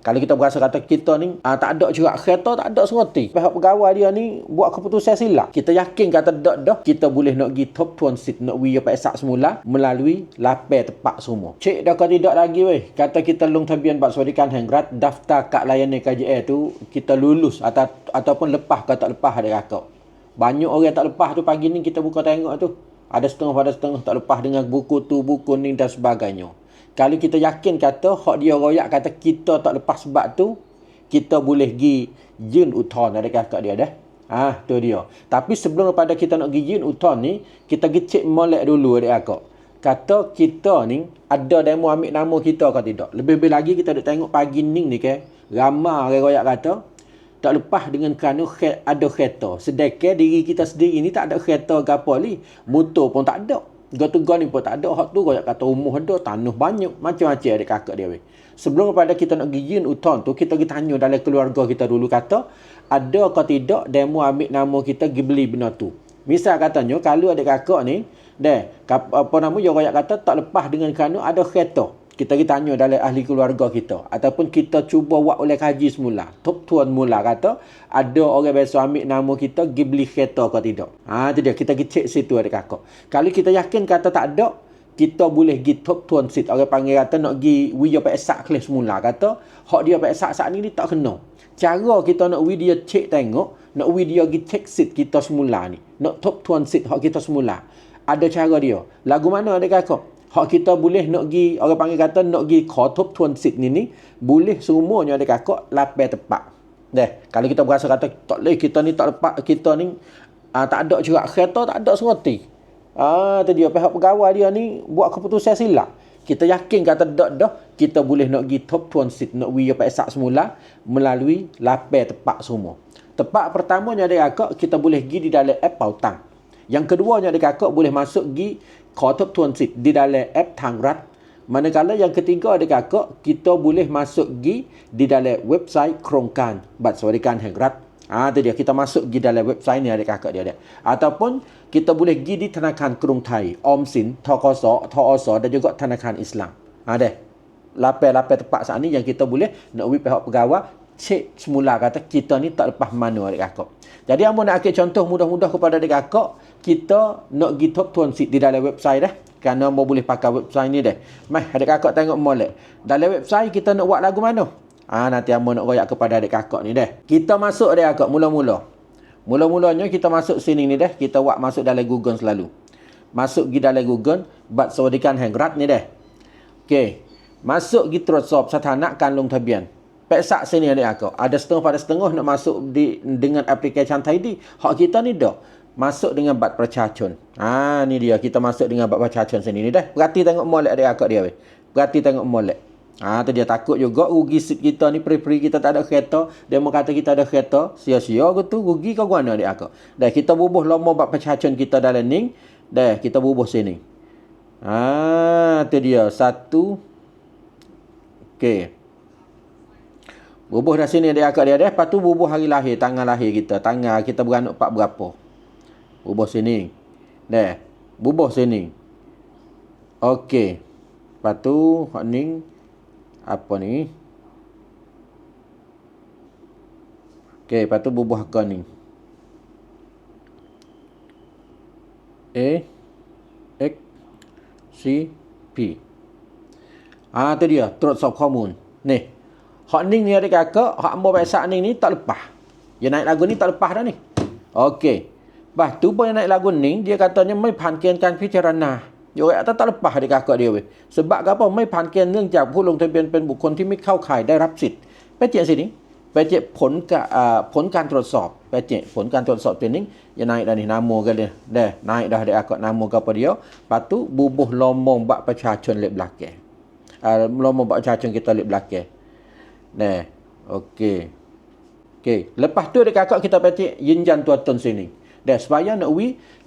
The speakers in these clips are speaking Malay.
Kalau kita berasa kata kita ni tak ada juga kereta, tak ada seroti. Pihak pegawai dia ni buat keputusan silap. Kita yakin kata dah kita boleh nak pergi top tuan seat, nak pergi pesak semula melalui lapar tepat semua. Cek dah kau tidak lagi weh. Kata kita long tabian bak Suadikan Hengrat, daftar kad layanan KJL tu kita lulus ataupun lepas ke tak lepas ada kakak. Banyak orang tak lepas tu pagi ni kita buka tengok tu. Ada setengah tak lepas dengan buku tu, buku ni dan sebagainya. Kalau kita yakin kata hak dia royak kata kita tak lepas sebab tu, kita boleh pergi jin uthon ada kakak dia dah. Tu dia. Tapi sebelum daripada kita nak pergi jin uthon ni, kita gecek molek dulu ada kakak. Kata kita ni ada demo ambil nama kita ke tidak. Lebih-lebih lagi kita nak tengok pagi ni ke, ramai orang royak kata tak lepas dengan kerana ada kereta. Sedangkan diri kita sendiri ni tak ada kereta ke apa ni. Motor pun tak ada. Gatuga ni pun tak ada. Hak tu kaya kata rumah ada, tanah banyak. Macam-macam ada kakak dia weh. Sebelum daripada kita nak pergi yin uthon tu, kita pergi tanya dalam keluarga kita dulu kata, ada ke tidak demo ambil nama kita pergi beli benda tu. Misal katanya, kalau ada kakak ni, apa nama, dia kaya kata tak lepas dengan kerana ada kereta. Kita pergi tanya dalam ahli keluarga kita. Ataupun kita cuba buat oleh kaji semula. Top tuan mula kata, ada orang biasa ambil nama kita, pergi beli kereta ke tidak. Itu dia. Kita pergi cek situ ada kakak. Kalau kita yakin kata tak ada, kita boleh pergi top tuan seat. Orang panggil kata nak pergi dia pesak kelas semula. Kata, hak dia pesak saat ni tak kena. Cara kita nak dia cek tengok, nak dia pergi cek seat kita semula ni. Nak top tuan seat hak kita semula. Ada cara dia. Lagu mana ada kakak? Hak kita boleh nak pergi, orang panggil kata nak pergi top tuan seat ni, boleh semuanya ada kakak lapar tepat. Kalau kita berasa kata tak boleh, kita ni tak lepas, kita ni tak ada juga kereta, tak ada seroti. Tu dia, pihak pegawai dia ni buat keputusan silap. Kita yakin kata dah kita boleh nak pergi top tuan seat, nak pergi pesak semula melalui lapar tepat semua. Tepat pertamanya ada kakak, kita boleh pergi di dalam app Pautang. Yang keduanya ada kakak boleh masuk pergi top tuan seat di dalam app Thangrat. Manakala yang ketiga ada kakak, kita boleh masuk pergi di dalam website Kerongkan Bat Suadikan Hengrat. Tu dia, kita masuk pergi dalam website ni ada kakak dia ada. Ataupun kita boleh pergi di Thanakan Krung Thai, Omsin, Thokoso dan juga Thanakan Islam. Lapar-lapar tepat saat ni yang kita boleh nak pergi pihak pegawai cek semula kata kita ni tak lepas mana adik kakak. Jadi amun nak ambil contoh mudah-mudah kepada adik kakak, kita nak pergi top tuan seat di dalam website dah. Kerana mau boleh pakai website ni dah. Mai adik kakak tengok molek. Dalam website kita nak buat lagu mana? Nanti amun nak royak kepada adik kakak ni dah. Kita masuk adik kakak mula-mula. Mula-mulanya kita masuk sini ni dah. Kita buat masuk dalam Google selalu. Masuk pergi dalam Google Bat Suadikan Hengrat ni dah. Okey. Masuk pergi terus sob satanak kan long tabian. Pesak sini adik kakak. Ada setengah pada setengah nak masuk dengan aplikasi ID. Hak kita ni dah. Masuk dengan bat percacun. Ni dia. Kita masuk dengan bat percacun sini ni dah. Berarti tengok molek adik kakak dia. Berarti tengok molek. Tu dia takut juga rugi seat kita ni. Peri-peri kita tak ada kereta. Dia mau kata kita ada kereta. Sia-sia ke tu. Rugi ke mana adik kakak. Dah kita bubuh lama bat percacun kita dalam ni. Dah kita bubuh sini. Tu dia. Satu. Okey. Bubuh dah sini adik kakak dia dah. Lepas tu bubuh hari lahir. Tanggal lahir kita. Tanggal kita beranak part berapa. Bubuh sini. Dah. Bubuh sini. Okey. Lepas tu. Ni. Apa ni. Okey. Lepas tu bubuh ke ni. A. X. C. P. Tu dia. Terus sob common. Ni. Hak ni ada kakak, hak ambo pesak ni tak lepas. Dia naik lagu ni tak lepas dah ni. Okey. Lepas tu pun naik lagu ni, dia katanya mai pankiankan pijarana. Dia kata tak lepas dia kakak dia weh. Sebab apa? Mai pankian เนื่องจากผู้ลงทะเบียนเป็นบุคคลที่ไม่เข้าข่ายได้รับสิทธิ์ไปเจสni. ไปเจผลการตรวจสอบไปเจผลการตรวจสอบตัวนี้dia naik dah ni nama ke dia. Dah naik dah dia kakak nama ke apa dia. Lepas tu bubuh lombong bak percacun lek belakang. Lombong bak percacun kita lek belakang. Okey. Lepas tu dia kakak kita petik yinjan tuan sini. Supaya nak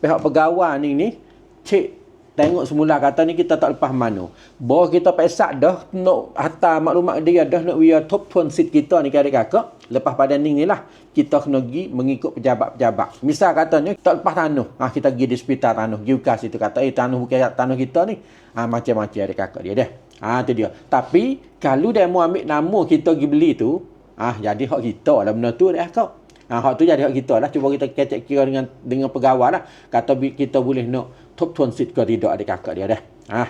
pihak pegawai ni cek tengok semula kata ni kita tak lepas mana. Bahawa kita pesak dah nak hantar maklumat dia dah nak top tuan seat kita ni kakak. Lepas pada ni lah kita kena pergi mengikut pejabat-pejabat. Misal katanya tak lepas tanah. Kita pergi di hospital tanah. Pergi ukas itu kata tanah bukan tanah kita ni. Macam-macam ada kakak dia dah. Tu dia. Tapi kalau dia mau ambil nama kita pergi beli tu, jadi hak kita lah benda tu dah kau. Hak tu jadi hak kita lah. Cuba kita kecek kira dengan pegawai lah. Kata kita boleh nak top tuan seat ke tidak adik kakak dia dah.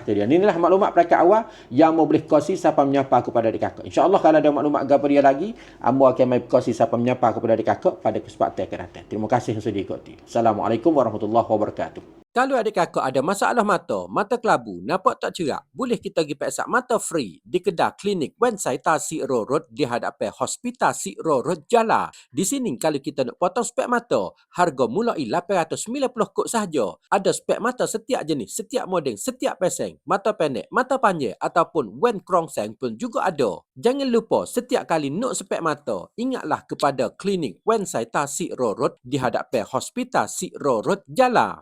Jadi inilah maklumat peringkat awal yang mau boleh kongsi siapa menyapa kepada adik kakak. InsyaAllah kalau ada maklumat apa dia lagi, ambo akan mai kongsi siapa menyapa kepada adik kakak pada kesempatan akan datang. Terima kasih yang sudah ikuti. Assalamualaikum warahmatullahi wabarakatuh. Kalau adik kakak ada masalah mata kelabu, nampak tak cerak, boleh kita pergi periksa mata free di kedai klinik Wen Sai Ta Sik Ro Road di hadapan Hospital Sik Ro Road Jala. Di sini kalau kita nak potong spek mata, harga mulai 890 kod sahaja. Ada spek mata setiap jenis, setiap model, setiap peseng, mata pendek, mata panjang ataupun Wen Krong Seng pun juga ada. Jangan lupa setiap kali nak spek mata, ingatlah kepada klinik Wen Sai Ta Sik Ro Road di hadapan Hospital Sik Ro Road Jala.